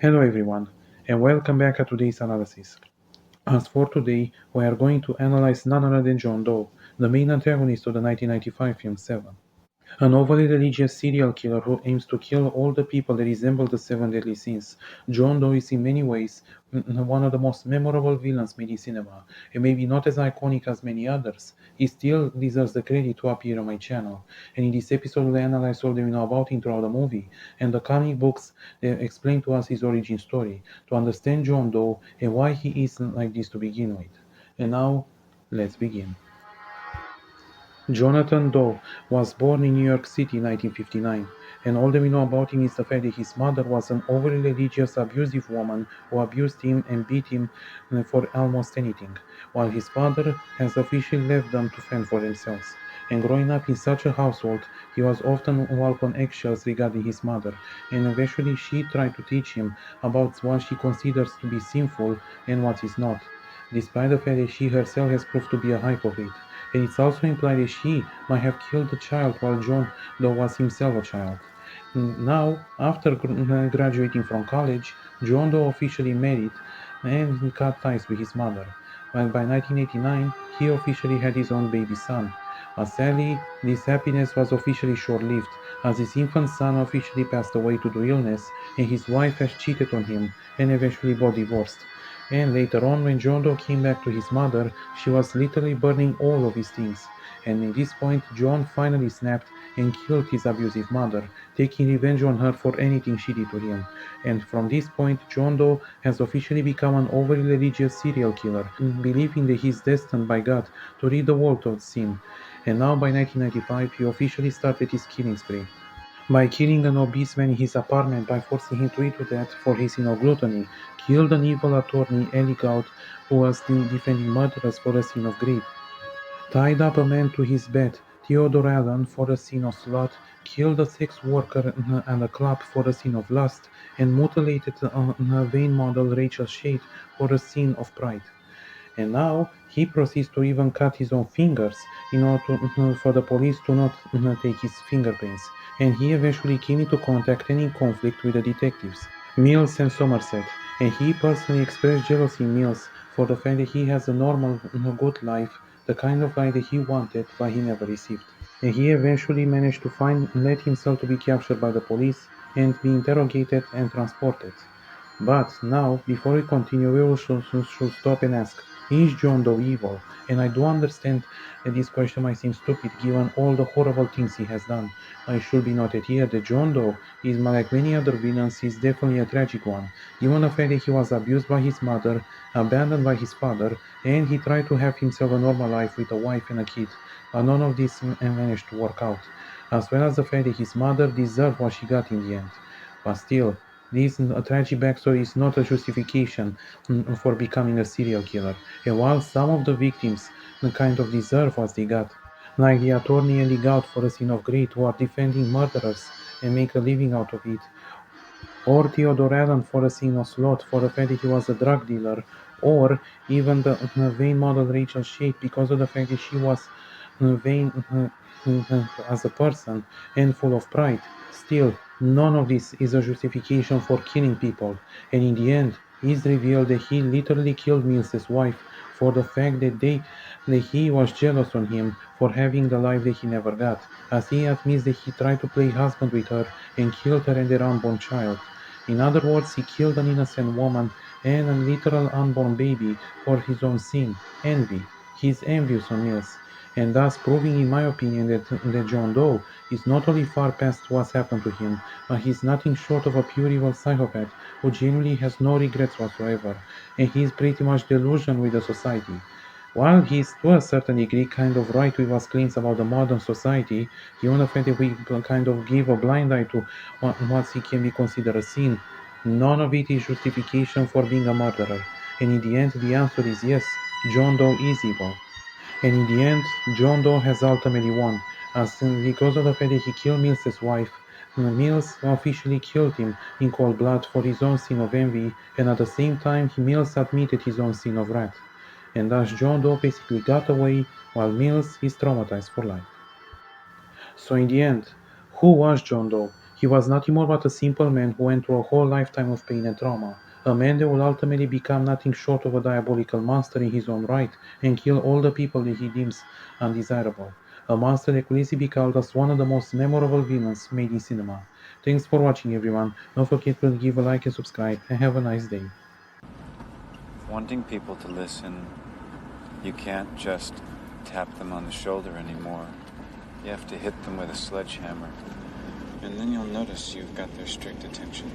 Hello everyone, and welcome back to today's analysis. As for today, we are going to analyze none other than John Doe, the main antagonist of the 1995 film Seven. An overly religious serial killer who aims to kill all the people that resemble the seven deadly sins, John Doe is in many ways one of the most memorable villains made in cinema, and maybe not as iconic as many others. He still deserves the credit to appear on my channel, and in this episode we'll analyze all that we know about him throughout the movie, and the comic books explain to us his origin story, to understand John Doe and why he is like this to begin with. And now, let's begin. Jonathan Doe was born in New York City in 1959, and all that we know about him is the fact that his mother was an overly religious, abusive woman who abused him and beat him for almost anything, while his father has officially left them to fend for themselves. And growing up in such a household, he was often walked on eggshells regarding his mother, and eventually she tried to teach him about what she considers to be sinful and what is not, despite the fact that she herself has proved to be a hypocrite. And it's also implied that she might have killed the child while John Doe was himself a child. Now, after graduating from college, John Doe officially married and cut ties with his mother. But by 1989, he officially had his own baby son. But sadly, this happiness was officially short-lived, as his infant son officially passed away due to illness, and his wife has cheated on him and eventually got divorced. And later on, when John Doe came back to his mother, she was literally burning all of his things. And at this point, John finally snapped and killed his abusive mother, taking revenge on her for anything she did to him. And from this point, John Doe has officially become an overly religious serial killer, believing that he is destined by God to rid the world of sin. And now, by 1995, he officially started his killing spree by killing an obese man in his apartment by forcing him to eat to death for his sin of gluttony, killed an evil attorney, Eli Goud, who was defending murderers for the sin of greed, tied up a man to his bed, Theodore Allen, for the sin of sloth, killed a sex worker at a club for the sin of lust, and mutilated a vain model, Rachel Shade, for the sin of pride. And now he proceeds to even cut his own fingers in order for the police to not take his fingerprints. And he eventually came into contact and in conflict with the detectives, Mills and Somerset, and he personally expressed jealousy in Mills for the fact that he has a normal, good life, the kind of life that he wanted but he never received. And he eventually managed to find and let himself to be captured by the police and be interrogated and transported. But now, before we continue, we should stop and ask, is John Doe evil? And I do understand that this question might seem stupid given all the horrible things he has done. But it should be noted here that John Doe is, like many other villains, is definitely a tragic one, given the fact that he was abused by his mother, abandoned by his father, and he tried to have himself a normal life with a wife and a kid, but none of this managed to work out, as well as the fact that his mother deserved what she got in the end. But still, this tragic backstory is not a justification for becoming a serial killer, and while some of the victims kind of deserve what they got, like the attorney and the out for a sin of greed who are defending murderers and make a living out of it, or Theodore Allen for a sin of sloth for the fact that he was a drug dealer, or even the vain model Rachel Shade because of the fact that she was vain as a person and full of pride. Still, none of this is a justification for killing people, and in the end, it's revealed that he literally killed Mills's wife for the fact that he was jealous on him for having the life that he never got, as he admits that he tried to play husband with her and killed her and their unborn child. In other words, he killed an innocent woman and a literal unborn baby for his own sin, envy. He's envious on Mills, and thus proving, in my opinion, that John Doe is not only far past what's happened to him, but he's nothing short of a pure evil psychopath who genuinely has no regrets whatsoever, and he's pretty much delusional with the society. While he's to a certain degree kind of right with his claims about the modern society, given the fact that we kind of give a blind eye to what he can be considered a sin, none of it is justification for being a murderer. And in the end, the answer is yes, John Doe is evil. And in the end, John Doe has ultimately won, as because of the fact that he killed Mills's wife, Mills officially killed him in cold blood for his own sin of envy, and at the same time, Mills admitted his own sin of wrath. And thus John Doe basically got away, while Mills is traumatized for life. So in the end, who was John Doe? He was nothing more but a simple man who went through a whole lifetime of pain and trauma. A man that will ultimately become nothing short of a diabolical monster in his own right and kill all the people that he deems undesirable. A monster that could easily be called as one of the most memorable villains made in cinema. Thanks for watching, everyone. Don't forget to give a like and subscribe, and have a nice day. Wanting people to listen, you can't just tap them on the shoulder anymore. You have to hit them with a sledgehammer. And then you'll notice you've got their strict attention.